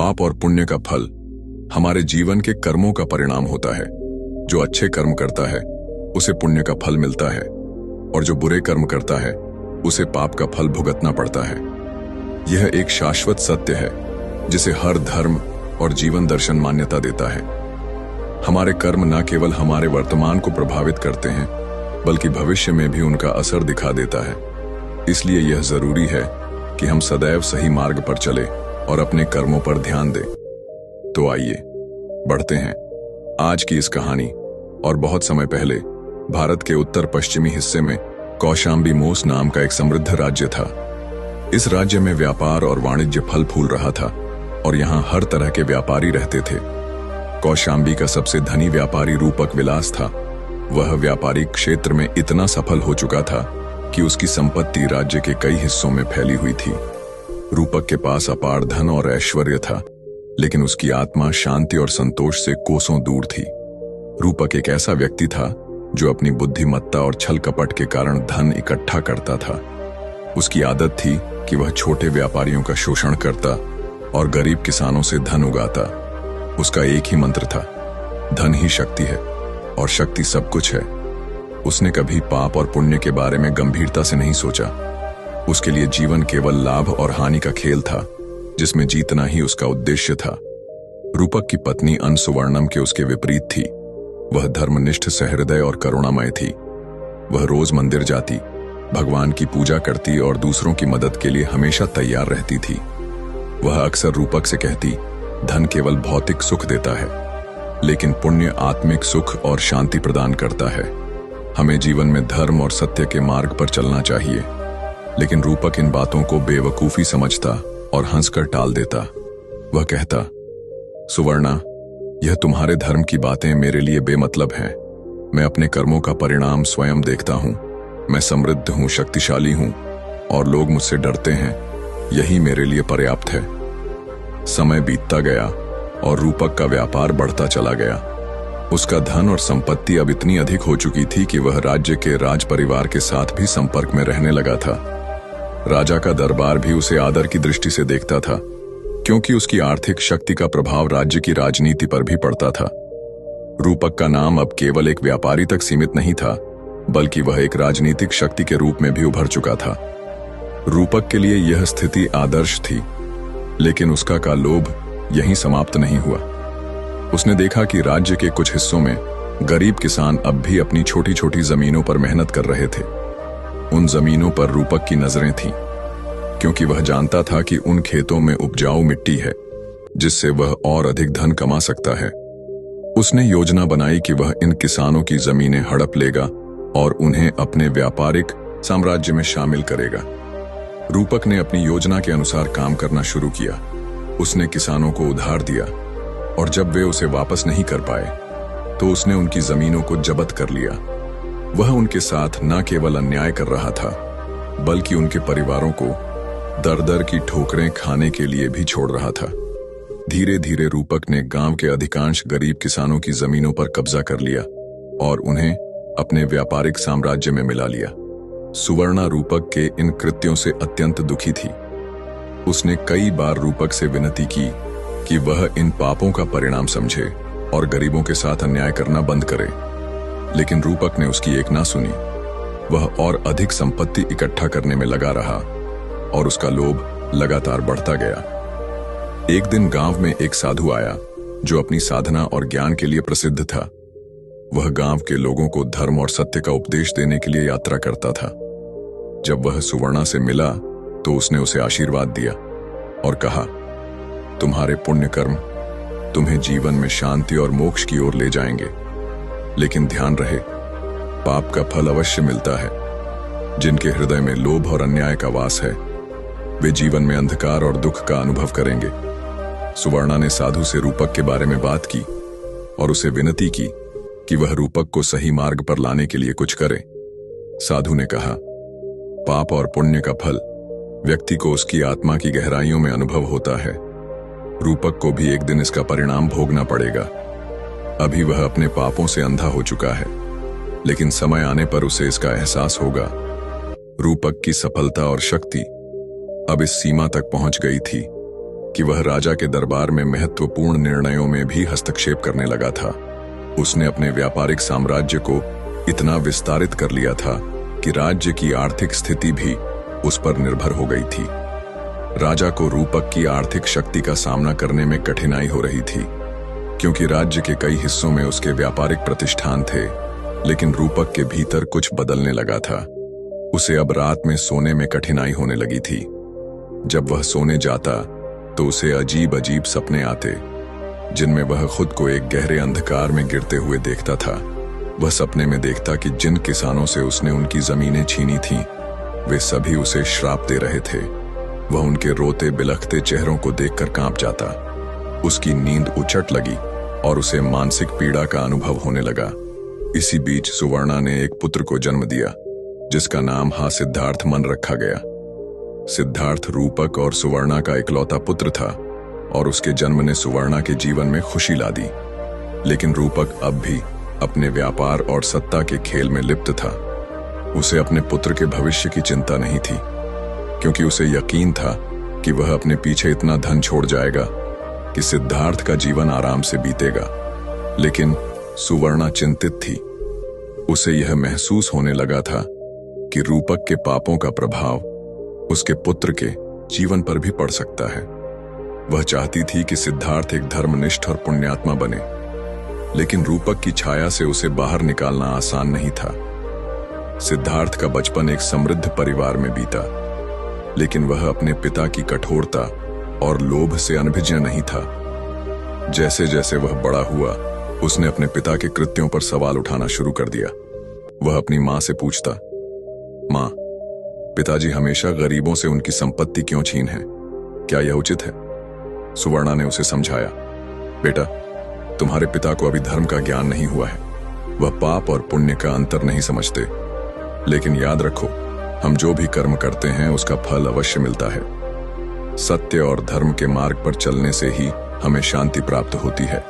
पाप और पुण्य का फल हमारे जीवन के कर्मों का परिणाम होता है। जो अच्छे कर्म करता है उसे पुण्य का फल मिलता है और जो बुरे कर्म करता है उसे पाप का फल भुगतना पड़ता है। यह एक शाश्वत सत्य है जिसे हर धर्म और जीवन दर्शन मान्यता देता है। हमारे कर्म न केवल हमारे वर्तमान को प्रभावित करते हैं बल्कि भविष्य में भी उनका असर दिखा देता है। इसलिए यह जरूरी है कि हम सदैव सही मार्ग पर चले और अपने कर्मों पर ध्यान दें। तो आइए बढ़ते हैं आज की इस कहानी। और बहुत समय पहले भारत के उत्तर पश्चिमी हिस्से में कौशाम्बी मोस नाम का एक समृद्ध राज्य था। इस राज्य में व्यापार और वाणिज्य फल फूल रहा था और यहाँ हर तरह के व्यापारी रहते थे। कौशाम्बी का सबसे धनी व्यापारी रूपक विलास था। वह व्यापारिक क्षेत्र में इतना सफल हो चुका था कि उसकी संपत्ति राज्य के कई हिस्सों में फैली हुई थी। रूपक के पास अपार धन और ऐश्वर्य था, लेकिन उसकी आत्मा शांति और संतोष से कोसों दूर थी। रूपक एक ऐसा व्यक्ति था जो अपनी बुद्धिमत्ता और छल कपट के कारण धन इकट्ठा करता था। उसकी आदत थी कि वह छोटे व्यापारियों का शोषण करता और गरीब किसानों से धन उगाता। उसका एक ही मंत्र था, धन ही शक्ति है और शक्ति सब कुछ है। उसने कभी पाप और पुण्य के बारे में गंभीरता से नहीं सोचा। उसके लिए जीवन केवल लाभ और हानि का खेल था, जिसमें जीतना ही उसका उद्देश्य था। रूपक की पत्नी अनसुवर्णम के उसके विपरीत थी। वह धर्मनिष्ठ, सहृदय और करुणामय थी। वह रोज मंदिर जाती, भगवान की पूजा करती और दूसरों की मदद के लिए हमेशा तैयार रहती थी। वह अक्सर रूपक से कहती, धन केवल भौतिक सुख देता है, लेकिन पुण्य आत्मिक सुख और शांति प्रदान करता है। हमें जीवन में धर्म और सत्य के मार्ग पर चलना चाहिए। लेकिन रूपक इन बातों को बेवकूफी समझता और हंसकर टाल देता। वह कहता, सुवर्णा, यह तुम्हारे धर्म की बातें मेरे लिए बेमतलब हैं। मैं अपने कर्मों का परिणाम स्वयं देखता हूं। मैं समृद्ध हूं, शक्तिशाली हूं और लोग मुझसे डरते हैं। यही मेरे लिए पर्याप्त है। समय बीतता गया और रूपक का व्यापार बढ़ता चला गया। उसका धन और संपत्ति अब इतनी अधिक हो चुकी थी कि वह राज्य के राज परिवार के साथ भी संपर्क में रहने लगा था। राजा का दरबार भी उसे आदर की दृष्टि से देखता था, क्योंकि उसकी आर्थिक शक्ति का प्रभाव राज्य की राजनीति पर भी पड़ता था। रूपक का नाम अब केवल एक व्यापारी तक सीमित नहीं था, बल्कि वह एक राजनीतिक शक्ति के रूप में भी उभर चुका था। रूपक के लिए यह स्थिति आदर्श थी, लेकिन उसका का लोभ यहीं समाप्त नहीं हुआ। उसने देखा कि राज्य के कुछ हिस्सों में गरीब किसान अब भी अपनी छोटी छोटी जमीनों पर मेहनत कर रहे थे। उन जमीनों पर रूपक की नजरें थीं, क्योंकि वह जानता था कि उन खेतों में उपजाऊ मिट्टी है, जिससे वह और अधिक धन कमा सकता है। उसने योजना बनाई कि वह इन किसानों की जमीनें हड़प लेगा और उन्हें अपने व्यापारिक साम्राज्य में शामिल करेगा। रूपक ने अपनी योजना के अनुसार काम करना शुरू किया। उसने किसानों को उधार दिया और जब वे उसे वापस नहीं कर पाए तो उसने उनकी जमीनों को जब्त कर लिया। वह उनके साथ न केवल अन्याय कर रहा था, बल्कि उनके परिवारों को दर दर की ठोकरें खाने के लिए भी छोड़ रहा था। धीरे धीरे रूपक ने गांव के अधिकांश गरीब किसानों की जमीनों पर कब्जा कर लिया और उन्हें अपने व्यापारिक साम्राज्य में मिला लिया। सुवर्णा रूपक के इन कृत्यों से अत्यंत दुखी थी। उसने कई बार रूपक से विनती की कि वह इन पापों का परिणाम समझे और गरीबों के साथ अन्याय करना बंद करे, लेकिन रूपक ने उसकी एक ना सुनी। वह और अधिक संपत्ति इकट्ठा करने में लगा रहा और उसका लोभ लगातार बढ़ता गया। एक दिन गांव में एक साधु आया जो अपनी साधना और ज्ञान के लिए प्रसिद्ध था। वह गांव के लोगों को धर्म और सत्य का उपदेश देने के लिए यात्रा करता था। जब वह सुवर्णा से मिला तो उसने उसे आशीर्वाद दिया और कहा, तुम्हारे पुण्य कर्म तुम्हें जीवन में शांति और मोक्ष की ओर ले जाएंगे, लेकिन ध्यान रहे, पाप का फल अवश्य मिलता है। जिनके हृदय में लोभ और अन्याय का वास है, वे जीवन में अंधकार और दुख का अनुभव करेंगे। सुवर्णा ने साधु से रूपक के बारे में बात की और उसे विनती की कि वह रूपक को सही मार्ग पर लाने के लिए कुछ करे। साधु ने कहा, पाप और पुण्य का फल व्यक्ति को उसकी आत्मा की गहराइयों में अनुभव होता है। रूपक को भी एक दिन इसका परिणाम भोगना पड़ेगा। अभी वह अपने पापों से अंधा हो चुका है, लेकिन समय आने पर उसे इसका एहसास होगा। रूपक की सफलता और शक्ति अब इस सीमा तक पहुंच गई थी कि वह राजा के दरबार में महत्वपूर्ण निर्णयों में भी हस्तक्षेप करने लगा था। उसने अपने व्यापारिक साम्राज्य को इतना विस्तारित कर लिया था कि राज्य की आर्थिक स्थिति भी उस पर निर्भर हो गई थी। राजा को रूपक की आर्थिक शक्ति का सामना करने में कठिनाई हो रही थी, क्योंकि राज्य के कई हिस्सों में उसके व्यापारिक प्रतिष्ठान थे, लेकिन रूपक के भीतर कुछ बदलने लगा था। उसे अब रात में सोने में कठिनाई होने लगी थी। जब वह सोने जाता तो उसे अजीब अजीब सपने आते, जिनमें वह खुद को एक गहरे अंधकार में गिरते हुए देखता था। वह सपने में देखता कि जिन किसानों से उसने उनकी जमीनें छीनी थीं, वे सभी उसे श्राप दे रहे थे। वह उनके रोते बिलखते चेहरों को देखकर कांप जाता। उसकी नींद उचट लगी और उसे मानसिक पीड़ा का अनुभव होने लगा। इसी बीच सुवर्णा ने एक पुत्र को जन्म दिया, जिसका नाम सिद्धार्थ मन रखा गया। सिद्धार्थ रूपक और सुवर्णा का इकलौता पुत्र था और उसके जन्म ने सुवर्णा के जीवन में खुशी ला दी। लेकिन रूपक अब भी अपने व्यापार और सत्ता के खेल में लिप्त था। उसे अपने पुत्र के भविष्य की चिंता नहीं थी, क्योंकि उसे यकीन था कि वह अपने पीछे इतना धन छोड़ जाएगा कि सिद्धार्थ का जीवन आराम से बीतेगा। लेकिन सुवर्णा चिंतित थी। उसे यह महसूस होने लगा था कि रूपक के पापों का प्रभाव उसके पुत्र के जीवन पर भी पड़ सकता है। वह चाहती थी कि सिद्धार्थ एक धर्मनिष्ठ और पुण्यात्मा बने, लेकिन रूपक की छाया से उसे बाहर निकालना आसान नहीं था। सिद्धार्थ का बचपन एक समृद्ध परिवार में बीता, लेकिन वह अपने पिता की कठोरता और लोभ से अनभिज्ञ नहीं था। जैसे जैसे वह बड़ा हुआ, उसने अपने पिता के कृत्यों पर सवाल उठाना शुरू कर दिया। वह अपनी मां से पूछता, मां, पिताजी हमेशा गरीबों से उनकी संपत्ति क्यों छीन है? क्या यह उचित है? सुवर्णा ने उसे समझाया, बेटा, तुम्हारे पिता को अभी धर्म का ज्ञान नहीं हुआ है। वह पाप और पुण्य का अंतर नहीं समझते। लेकिन याद रखो, हम जो भी कर्म करते हैं उसका फल अवश्य मिलता है। सत्य और धर्म के मार्ग पर चलने से ही हमें शांति प्राप्त होती है।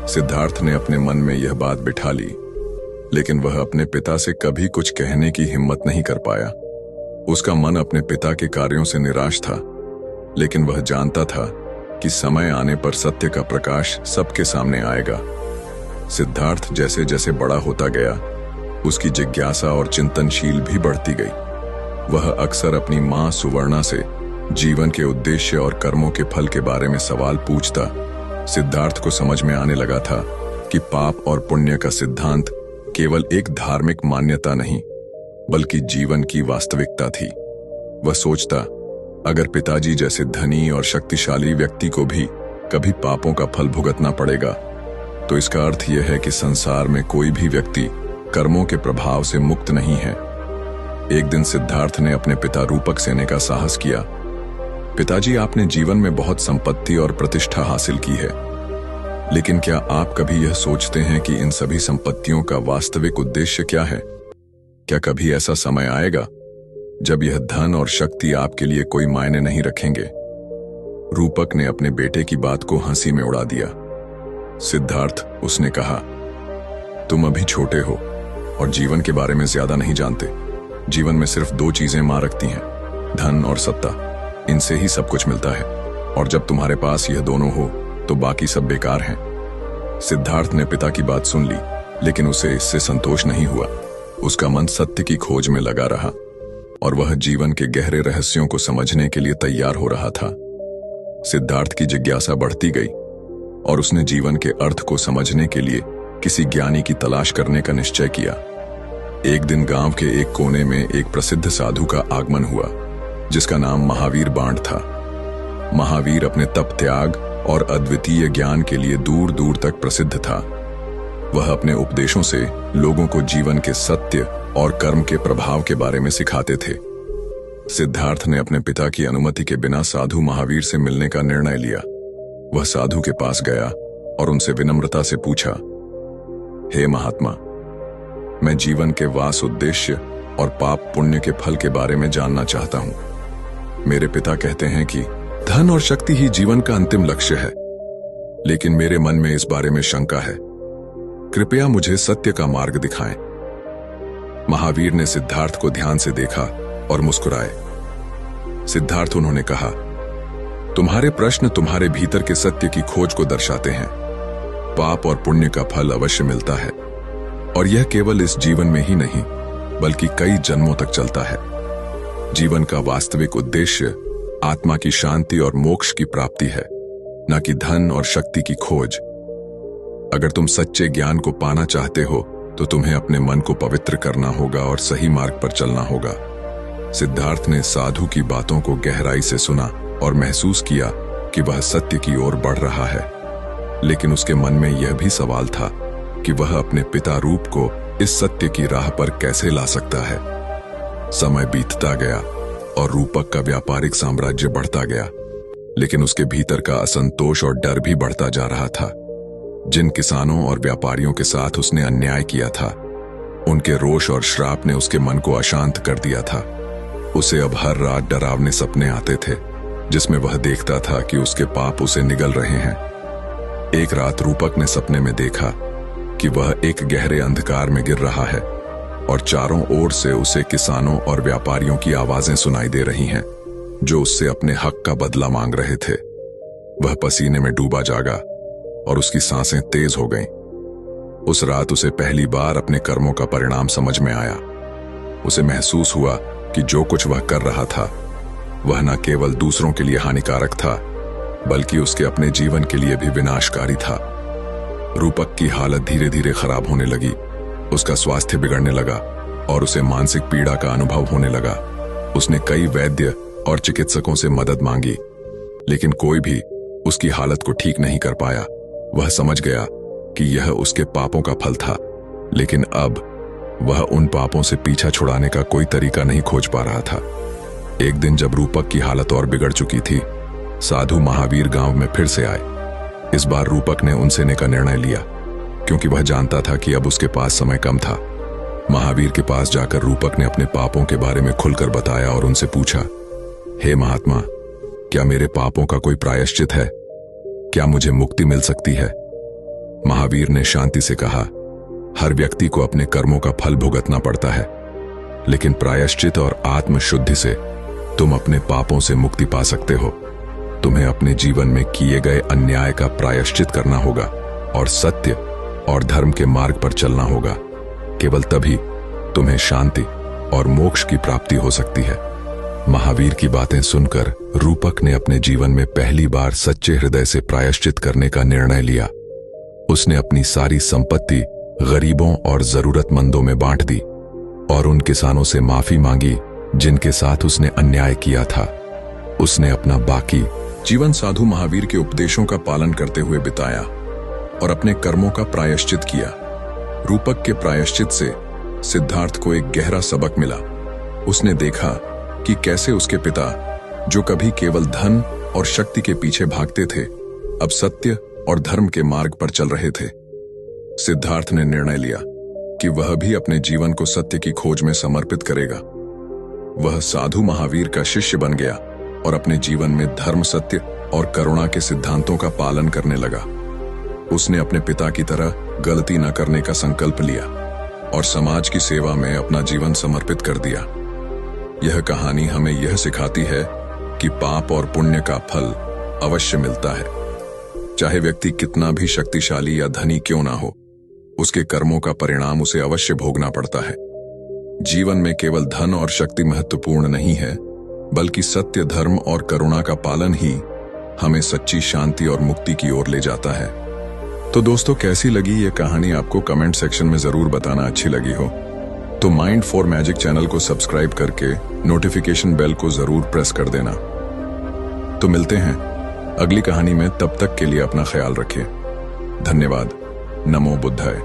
सिद्धार्थ ने अपने मन में यह बात बिठा ली, लेकिन वह अपने पिता से कभी कुछ कहने की हिम्मत नहीं कर पाया। उसका मन अपने पिता के कार्यों से निराश था, लेकिन वह जानता था कि समय आने पर सत्य का प्रकाश सबके सामने आएगा। सिद्धार्थ जैसे जैसे बड़ा होता गया, उसकी जिज्ञासा और चिंतनशील भी बढ़ती गई। वह अक्सर अपनी मां सुवर्णा से जीवन के उद्देश्य और कर्मों के फल के बारे में सवाल पूछता। सिद्धार्थ को समझ में आने लगा था कि पाप और पुण्य का सिद्धांत केवल एक धार्मिक मान्यता नहीं, बल्कि जीवन की वास्तविकता थी। वह सोचता, अगर पिताजी जैसे धनी और शक्तिशाली व्यक्ति को भी कभी पापों का फल भुगतना पड़ेगा, तो इसका अर्थ यह है कि संसार में कोई भी व्यक्ति कर्मों के प्रभाव से मुक्त नहीं है। एक दिन सिद्धार्थ ने अपने पिता रूपक सेने का साहस किया। पिताजी, आपने जीवन में बहुत संपत्ति और प्रतिष्ठा हासिल की है, लेकिन क्या आप कभी यह सोचते हैं कि इन सभी संपत्तियों का वास्तविक उद्देश्य क्या है? क्या कभी ऐसा समय आएगा जब यह धन और शक्ति आपके लिए कोई मायने नहीं रखेंगे? रूपक ने अपने बेटे की बात को हंसी में उड़ा दिया। सिद्धार्थ, उसने कहा, तुम अभी छोटे हो और जीवन के बारे में ज्यादा नहीं जानते। जीवन में सिर्फ दो चीजें मां रखती हैं, धन और सत्ता। इनसे ही सब कुछ मिलता है, और जब तुम्हारे पास यह दोनों हो तो बाकी सब बेकार हैं। सिद्धार्थ ने पिता की बात सुन ली, लेकिन उसे इससे संतोष नहीं हुआ। उसका मन सत्य की खोज में लगा रहा और वह जीवन के गहरे रहस्यों को समझने के लिए तैयार हो रहा था। सिद्धार्थ की जिज्ञासा बढ़ती गई और उसने जीवन के अर्थ को समझने के लिए किसी ज्ञानी की तलाश करने का निश्चय किया। एक दिन गांव के एक कोने में एक प्रसिद्ध साधु का आगमन हुआ, जिसका नाम महावीर बांड था। महावीर अपने तप त्याग और अद्वितीय ज्ञान के लिए दूर दूर तक प्रसिद्ध था। वह अपने उपदेशों से लोगों को जीवन के सत्य और कर्म के प्रभाव के बारे में सिखाते थे। सिद्धार्थ ने अपने पिता की अनुमति के बिना साधु महावीर से मिलने का निर्णय लिया। वह साधु के पास गया और उनसे विनम्रता से पूछा, हे महात्मा, मैं जीवन के वास उद्देश्य और पाप पुण्य के फल के बारे में जानना चाहता हूं। मेरे पिता कहते हैं कि धन और शक्ति ही जीवन का अंतिम लक्ष्य है, लेकिन मेरे मन में इस बारे में शंका है। कृपया मुझे सत्य का मार्ग दिखाएं। महावीर ने सिद्धार्थ को ध्यान से देखा और मुस्कुराए। सिद्धार्थ, उन्होंने कहा, तुम्हारे प्रश्न तुम्हारे भीतर के सत्य की खोज को दर्शाते हैं। पाप और पुण्य का फल अवश्य मिलता है, और यह केवल इस जीवन में ही नहीं बल्कि कई जन्मों तक चलता है। जीवन का वास्तविक उद्देश्य आत्मा की शांति और मोक्ष की प्राप्ति है, न कि धन और शक्ति की खोज। अगर तुम सच्चे ज्ञान को पाना चाहते हो तो तुम्हें अपने मन को पवित्र करना होगा और सही मार्ग पर चलना होगा। सिद्धार्थ ने साधु की बातों को गहराई से सुना और महसूस किया कि वह सत्य की ओर बढ़ रहा है, लेकिन उसके मन में यह भी सवाल था कि वह अपने पिता रूप को इस सत्य की राह पर कैसे ला सकता है। समय बीतता गया और रूपक का व्यापारिक साम्राज्य बढ़ता गया, लेकिन उसके भीतर का असंतोष और डर भी बढ़ता जा रहा था। जिन किसानों और व्यापारियों के साथ उसने अन्याय किया था, उनके रोष और श्राप ने उसके मन को अशांत कर दिया था। उसे अब हर रात डरावने सपने आते थे, जिसमें वह देखता था कि उसके पाप उसे निगल रहे हैं। एक रात रूपक ने सपने में देखा कि वह एक गहरे अंधकार में गिर रहा है और चारों ओर से उसे किसानों और व्यापारियों की आवाजें सुनाई दे रही हैं, जो उससे अपने हक का बदला मांग रहे थे। वह पसीने में डूबा जागा और उसकी सांसें तेज हो गईं। उस रात उसे पहली बार अपने कर्मों का परिणाम समझ में आया। उसे महसूस हुआ कि जो कुछ वह कर रहा था वह न केवल दूसरों के लिए हानिकारक था, बल्कि उसके अपने जीवन के लिए भी विनाशकारी था। रूपक की हालत धीरे धीरे खराब होने लगी। उसका स्वास्थ्य बिगड़ने लगा और उसे मानसिक पीड़ा का अनुभव होने लगा। उसने कई वैद्य और चिकित्सकों से मदद मांगी, लेकिन कोई भी उसकी हालत को ठीक नहीं कर पाया। वह समझ गया कि यह उसके पापों का फल था, लेकिन अब वह उन पापों से पीछा छुड़ाने का कोई तरीका नहीं खोज पा रहा था। एक दिन जब रूपक की हालत और बिगड़ चुकी थी, साधु महावीर गांव में फिर से आए। इस बार रूपक ने उनसे का निर्णय लिया, क्योंकि वह जानता था कि अब उसके पास समय कम था। महावीर के पास जाकर रूपक ने अपने पापों के बारे में खुलकर बताया और उनसे पूछा, हे महात्मा, क्या मेरे पापों का कोई प्रायश्चित है? क्या मुझे मुक्ति मिल सकती है? महावीर ने शांति से कहा, हर व्यक्ति को अपने कर्मों का फल भुगतना पड़ता है, लेकिन प्रायश्चित और आत्मशुद्धि से तुम अपने पापों से मुक्ति पा सकते हो। तुम्हें अपने जीवन में किए गए अन्याय का प्रायश्चित करना होगा और सत्य और धर्म के मार्ग पर चलना होगा। केवल तभी तुम्हें शांति और मोक्ष की प्राप्ति हो सकती है। महावीर की बातें सुनकर रूपक ने अपने जीवन में पहली बार सच्चे हृदय से प्रायश्चित करने का निर्णय लिया। उसने अपनी सारी संपत्ति गरीबों और जरूरतमंदों में बांट दी और उन किसानों से माफी मांगी जिनके साथ उसने अन्याय किया था। उसने अपना बाकी जीवन साधु महावीर के उपदेशों का पालन करते हुए बिताया और अपने कर्मों का प्रायश्चित किया। रूपक के प्रायश्चित से सिद्धार्थ को एक गहरा सबक मिला। उसने देखा कि कैसे उसके पिता, जो कभी केवल धन और शक्ति के पीछे भागते थे, अब सत्य और धर्म के मार्ग पर चल रहे थे। सिद्धार्थ ने निर्णय लिया कि वह भी अपने जीवन को सत्य की खोज में समर्पित करेगा। वह साधु महावीर का शिष्य बन गया और अपने जीवन में धर्म, सत्य और करुणा के सिद्धांतों का पालन करने लगा। उसने अपने पिता की तरह गलती न करने का संकल्प लिया और समाज की सेवा में अपना जीवन समर्पित कर दिया। यह कहानी हमें यह सिखाती है कि पाप और पुण्य का फल अवश्य मिलता है। चाहे व्यक्ति कितना भी शक्तिशाली या धनी क्यों ना हो, उसके कर्मों का परिणाम उसे अवश्य भोगना पड़ता है। जीवन में केवल धन और शक्ति महत्वपूर्ण नहीं है, बल्कि सत्य, धर्म और करुणा का पालन ही हमें सच्ची शांति और मुक्ति की ओर ले जाता है। तो दोस्तों, कैसी लगी ये कहानी आपको कमेंट सेक्शन में जरूर बताना। अच्छी लगी हो तो माइंड फॉर मैजिक चैनल को सब्सक्राइब करके नोटिफिकेशन बेल को जरूर प्रेस कर देना। तो मिलते हैं अगली कहानी में, तब तक के लिए अपना ख्याल रखिए। धन्यवाद। नमो बुद्धाय।